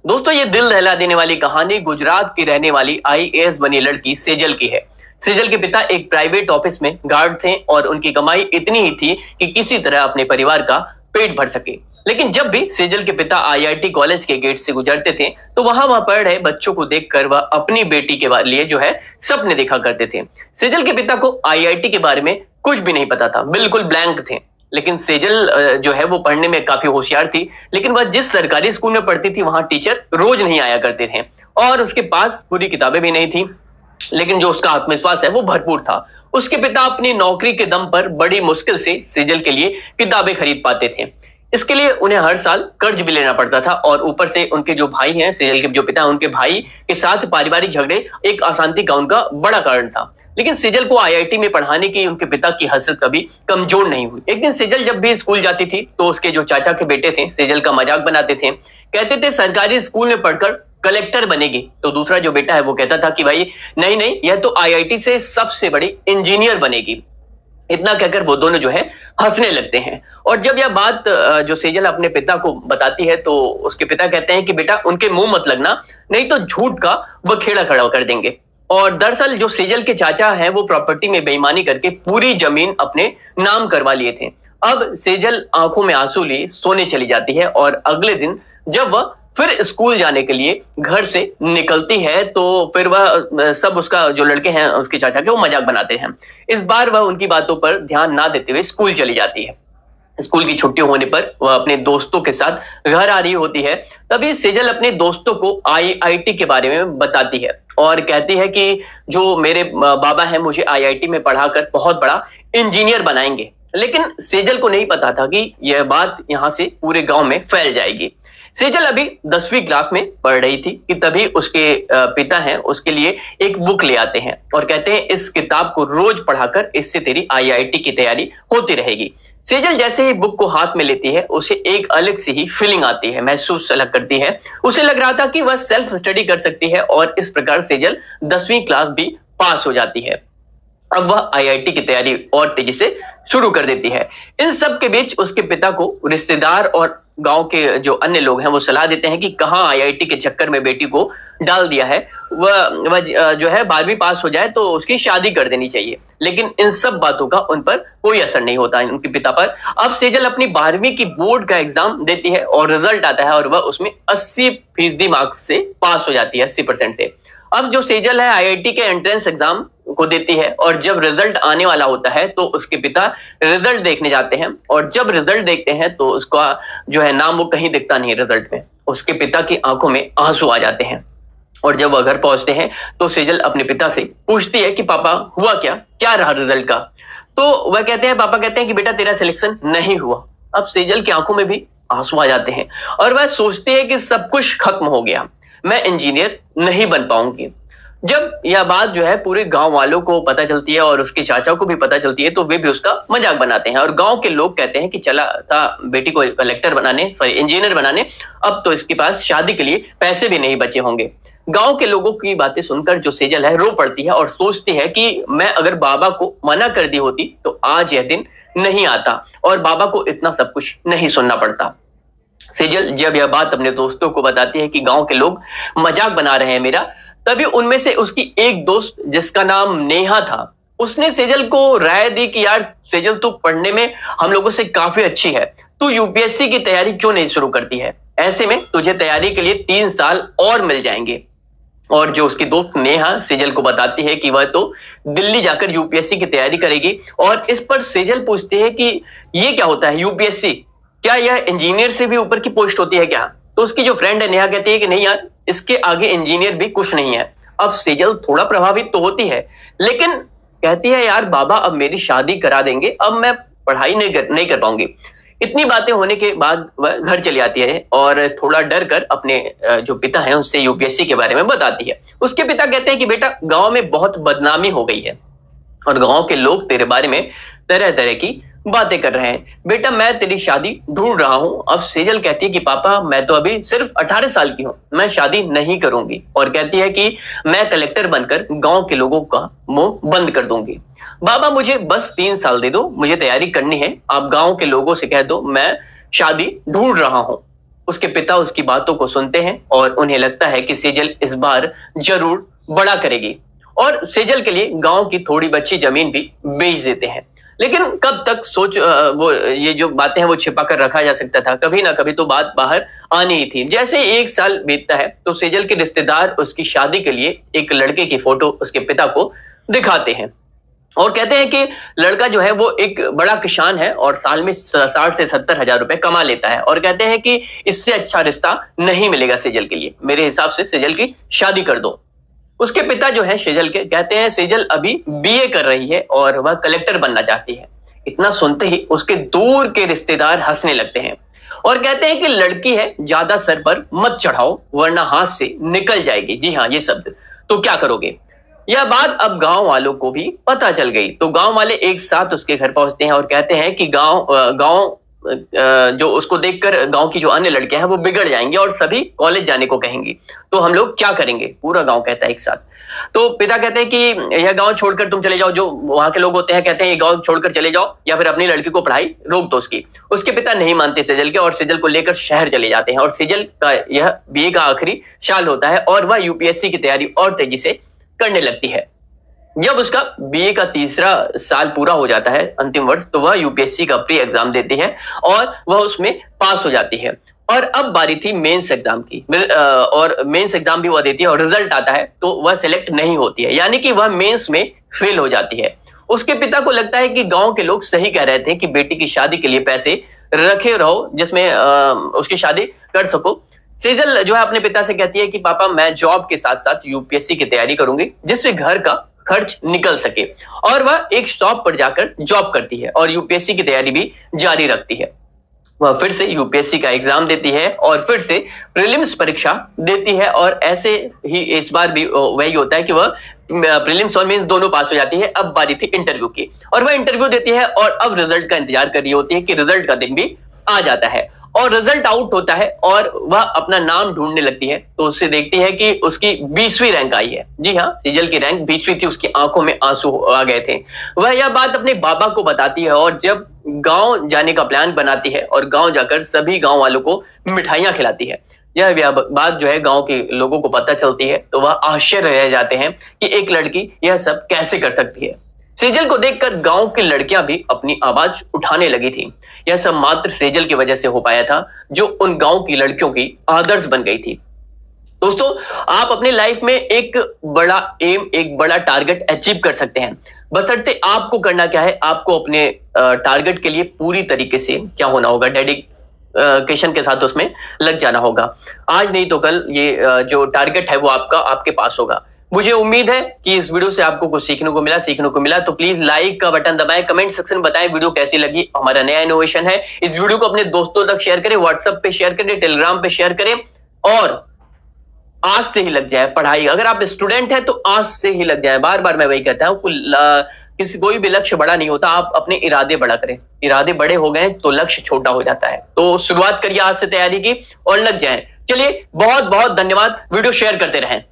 दोस्तों ये दिल दहला देने वाली कहानी गुजरात की रहने वाली आईएएस बनी लड़की सेजल की है। सेजल के पिता एक प्राइवेट ऑफिस में गार्ड थे और उनकी कमाई इतनी ही थी कि किसी तरह अपने परिवार का पेट भर सके। लेकिन जब भी सेजल के पिता आईआईटी कॉलेज के गेट से गुजरते थे तो वहां पढ़ रहे बच्चों को देखकर वह अपनी बेटी के लिए जो है सपने देखा करते थे। सेजल के पिता को आईआईटी के बारे में कुछ भी नहीं पता था, बिल्कुल ब्लैंक थे। लेकिन सेजल जो है वो पढ़ने में काफी होशियार थी, लेकिन वह जिस सरकारी स्कूल में पढ़ती थी वहां टीचर रोज नहीं आया करते थे और उसके पास पूरी किताबें भी नहीं थी। लेकिन जो उसका आत्मविश्वास है वो भरपूर था। उसके पिता अपनी नौकरी के दम पर बड़ी मुश्किल से सेजल के लिए किताबें खरीद पाते थे। इसके लिए उन्हें हर साल कर्ज भी लेना पड़ता था और ऊपर से उनके जो भाई हैं, सेजल के जो पिता हैं, उनके भाई के साथ पारिवारिक झगड़े एक अशांति का उनका बड़ा कारण था। लेकिन सेजल को आईआईटी में पढ़ाने की उनके पिता की हसरत कभी कमजोर नहीं हुई। एक दिन सेजल जब भी स्कूल जाती थी तो उसके जो चाचा के बेटे थे सेजल का मजाक बनाते थे, कहते थे सरकारी स्कूल में पढ़कर कलेक्टर बनेगी। तो दूसरा जो बेटा है वो कहता था कि भाई नहीं नहीं, यह तो आईआईटी से सबसे बड़ी इंजीनियर बनेगी। इतना कहकर वो दोनों जो है हंसने लगते हैं। और जब यह बात जो सेजल अपने पिता को बताती है तो उसके पिता कहते हैं कि बेटा उनके मुंह मत लगना, नहीं तो झूठ का वह खेड़ा खड़ा कर देंगे। और दरअसल जो सेजल के चाचा हैं वो प्रॉपर्टी में बेईमानी करके पूरी जमीन अपने नाम करवा लिए थे। अब सेजल आंखों में आंसू लिए सोने चली जाती है और अगले दिन जब वह फिर स्कूल जाने के लिए घर से निकलती है तो फिर वह सब उसका जो लड़के हैं उसके चाचा के वो मजाक बनाते हैं। इस बार वह उनकी बातों पर ध्यान ना देते हुए स्कूल चली जाती है। स्कूल की छुट्टी होने पर वह अपने दोस्तों के साथ घर आ रही होती है। तभी सेजल अपने दोस्तों को आईआईटी के बारे में बताती है और कहती है कि जो मेरे बाबा हैं मुझे आईआईटी में पढ़ाकर बहुत बड़ा इंजीनियर बनाएंगे। लेकिन सेजल को नहीं पता था कि यह बात यहां से पूरे गांव में फैल जाएगी। सेजल अभी 10वीं क्लास में पढ़ रही थी कि तभी उसके पिता हैं उसके लिए एक बुक ले आते हैं और कहते हैं इस किताब को रोज पढ़ाकर इससे तेरी आईआईटी की तैयारी होती रहेगी। सेजल जैसे ही बुक को हाथ में लेती है उसे एक अलग सी ही फीलिंग आती है, महसूस अलग करती है। उसे लग रहा था कि वह सेल्फ स्टडी कर सकती है और इस प्रकार सेजल 10वीं क्लास भी पास हो जाती है। अब वह आईआईटी की तैयारी और तेजी से शुरू कर देती है। इन सब के बीच उसके पिता को रिश्तेदार और गांव के जो अन्य लोग हैं वो सलाह देते हैं कि कहां आईआईटी के चक्कर में बेटी को डाल दिया है, वह जो है 12वीं पास हो जाए तो उसकी शादी कर देनी चाहिए। लेकिन इन सब बातों का उन पर कोई असर नहीं होता उनके पिता पर। अब सेजल अपनी 12वीं की बोर्ड का एग्जाम देती है और रिजल्ट आता है और वह उसमें 80% मार्क्स से पास हो जाती है, 80% से। अब जो सेजल है आईआईटी के एंट्रेंस एग्जाम को देती है और जब रिजल्ट आने वाला होता है तो उसके पिता रिजल्ट देखने जाते हैं और जब रिजल्ट देखते हैं तो उसका जो है नाम वो कहीं दिखता नहीं रिजल्ट में। उसके पिता की आंखों में आंसू आ जाते हैं और जब वह घर पहुंचते हैं तो सेजल अपने पिता से पूछती है कि पापा हुआ क्या, क्या रहा रिजल्ट का। तो वह कहते हैं, पापा कहते हैं कि बेटा तेरा सिलेक्शन नहीं हुआ। अब सेजल की आंखों में भी आंसू आ जाते हैं और वह सोचती है कि सब कुछ खत्म हो गया, मैं इंजीनियर नहीं बन पाऊंगी। जब यह बात जो है पूरे गांव वालों को पता चलती है और उसके चाचा को भी पता चलती है तो वे भी उसका मजाक बनाते हैं और गांव के लोग कहते हैं कि चला था बेटी को कलेक्टर बनाने, सॉरी इंजीनियर बनाने, अब तो इसके पास शादी के लिए पैसे भी नहीं बचे होंगे। गांव के लोगों की बातें सुनकर जो सेजल है रो पड़ती है और सोचती है कि मैं अगर बाबा को मना कर दी होती तो आज यह दिन नहीं आता और बाबा को इतना सब कुछ नहीं सुनना पड़ता। सेजल जब यह बात अपने दोस्तों को बताती है कि गांव के लोग मजाक बना रहे हैं मेरा, तभी उनमें से उसकी एक दोस्त जिसका नाम नेहा था उसने सेजल को राय दी कि यार सेजल तू पढ़ने में हम लोगों से काफी अच्छी है, तू यूपीएससी की तैयारी क्यों नहीं शुरू करती है, ऐसे में तुझे तैयारी के लिए 3 साल और मिल जाएंगे। और जो उसकी दोस्त नेहा सेजल को बताती है कि वह तो दिल्ली जाकर यूपीएससी की तैयारी करेगी और इस पर सेजल पूछती है कि ये क्या होता है यूपीएससी, क्या यह इंजीनियर से भी ऊपर की पोस्ट होती है क्या। तो उसकी जो फ्रेंड है नेहा कहती है कि नहीं यार, इसके आगे इंजीनियर भी कुछ नहीं है। अब सेजल थोड़ा प्रभावित तो होती है लेकिन कहती है यार बाबा अब मेरी शादी करा देंगे, अब मैं पढ़ाई नहीं कर पाऊंगी। इतनी बातें होने के बाद वह घर चली आती है और थोड़ा डर कर अपने जो पिता हैं उससे यूपीएससी के बारे में बताती है। उसके पिता कहते हैं कि बेटा गांव में बहुत बदनामी हो गई है और गांव के लोग तेरे बारे में तरह तरह की बातें कर रहे हैं, बेटा मैं तेरी शादी ढूंढ रहा हूं। अब सेजल कहती है कि पापा मैं तो अभी सिर्फ 18 साल की हूं, मैं शादी नहीं करूंगी और कहती है कि मैं कलेक्टर बनकर गांव के लोगों का मुंह बंद कर दूंगी। बाबा मुझे बस 3 साल दे दो, मुझे तैयारी करनी है, आप गांव के लोगों से कह दो मैं शादी ढूंढ रहा हूं। उसके पिता उसकी बातों को सुनते हैं और उन्हें लगता है कि सेजल इस बार जरूर बड़ा करेगी और सेजल के लिए गांव की थोड़ी बची जमीन भी बेच देते हैं। लेकिन कब तक वो ये जो बातें हैं वो छिपा कर रखा जा सकता था, कभी ना कभी तो बात बाहर आनी ही थी। जैसे एक साल बीतता है तो सेजल के रिश्तेदार उसकी शादी के लिए एक लड़के की फोटो उसके पिता को दिखाते हैं और कहते हैं कि लड़का जो है वो एक बड़ा किसान है और साल में 60 से 70 हजार रुपए कमा लेता है और कहते हैं कि इससे अच्छा रिश्ता नहीं मिलेगा सेजल के लिए, मेरे हिसाब से सेजल की शादी कर दो। उसके पिता जो है सेजल के कहते हैं सेजल अभी बीए कर रही है और वह कलेक्टर बनना चाहती है। इतना सुनते ही उसके दूर के रिश्तेदार हंसने लगते हैं और कहते हैं कि लड़की है, ज्यादा सर पर मत चढ़ाओ वरना हाथ से निकल जाएगी। जी हाँ, ये शब्द। तो क्या करोगे? यह बात अब गांव वालों को भी पता चल गई तो गांव वाले एक साथ उसके घर पहुंचते हैं और कहते हैं कि गांव जो उसको देखकर गांव की जो अन्य लड़कियां हैं वो बिगड़ जाएंगी और सभी कॉलेज जाने को कहेंगी। तो हम लोग क्या करेंगे? पूरा गांव कहता है एक साथ। तो पिता कहते हैं कि यह गांव छोड़कर तुम चले जाओ। जो वहां के लोग होते हैं कहते हैं ये गांव छोड़कर चले जाओ या फिर अपनी लड़की को पढ़ाई रोक दो उसकी। उसके पिता नहीं मानते सेजल के और सेजल को लेकर शहर चले जाते हैं और सेजल का यह बीए का आखिरी साल होता है और वह यूपीएससी की तैयारी और तेजी से करने लगती है। जब उसका बीए का तीसरा साल पूरा हो जाता है, अंतिम वर्ष, तो वह यूपीएससी का प्री एग्जाम देती है और वह उसमें पास हो जाती है। और अब बारी थी मेंस एग्जाम की और मेंस एग्जाम भी वह देती है और रिजल्ट आता है तो वह सिलेक्ट नहीं होती है, यानी कि वह मेंस में फेल हो जाती है। उसके पिता को लगता है कि गांव के लोग सही कह रहे थे कि बेटी की शादी के लिए पैसे रखे रहो जिसमें उसकी शादी कर सको। सेजल जो है अपने पिता से कहती है कि पापा मैं जॉब के साथ साथ यूपीएससी की तैयारी करूंगी जिससे घर का खर्च निकल सके। और वह एक शॉप पर जाकर जॉब करती है और यूपीएससी की तैयारी भी जारी रखती है। वह फिर से यूपीएससी का एग्जाम देती है और फिर से प्रीलिम्स परीक्षा देती है और ऐसे ही इस बार भी वही होता है कि वह प्रीलिम्स और मेंस दोनों पास हो जाती है। अब बारी थी इंटरव्यू की और वह इंटरव्यू देती है और अब रिजल्ट का इंतजार कर रही होती है कि रिजल्ट का दिन भी आ जाता है और रिजल्ट आउट होता है और वह अपना नाम ढूंढने लगती है तो उससे देखती है कि उसकी 20वीं रैंक आई है। जी हाँ, सेजल की रैंक 20वीं थी। उसकी आंखों में आंसू आ गए थे। वह यह बात अपने बाबा को बताती है और जब गांव जाने का प्लान बनाती है और गांव जाकर सभी गांव वालों को मिठाइयां खिलाती है। यह बात जो है गांव के लोगों को पता चलती है तो वह आश्चर्य रह जाते हैं कि एक लड़की यह सब कैसे कर सकती है। सेजल को देखकर गांव की लड़कियां भी अपनी आवाज उठाने लगी थी। यह सब मात्र सेजल की वजह से हो पाया था जो उन गांव की लड़कियों की आदर्श बन गई थी। दोस्तों, आप अपनी लाइफ में एक बड़ा एम, एक बड़ा टारगेट अचीव कर सकते हैं, बशर्ते आपको करना क्या है, आपको अपने टारगेट के लिए पूरी तरीके से क्या होना होगा, डेडिकेशन के साथ उसमें लग जाना होगा। आज नहीं तो कल ये जो टारगेट है वो आपके पास होगा। मुझे उम्मीद है कि इस वीडियो से आपको कुछ सीखने को मिला तो प्लीज लाइक का बटन दबाएं, कमेंट सेक्शन में बताएं वीडियो कैसी लगी। हमारा नया इनोवेशन है, इस वीडियो को अपने दोस्तों तक शेयर करें, व्हाट्सएप पे शेयर करें, टेलीग्राम पे शेयर करें और आज से ही लग जाए पढ़ाई। अगर आप स्टूडेंट हैं तो आज से ही लग जाए। बार बार मैं वही कहता हूं, कोई भी लक्ष्य बड़ा नहीं होता, आप अपने इरादे बड़ा करें। इरादे बड़े हो गए तो लक्ष्य छोटा हो जाता है। तो शुरुआत करिए आज से तैयारी की और लग जाए। चलिए, बहुत बहुत धन्यवाद। वीडियो शेयर करते रहें।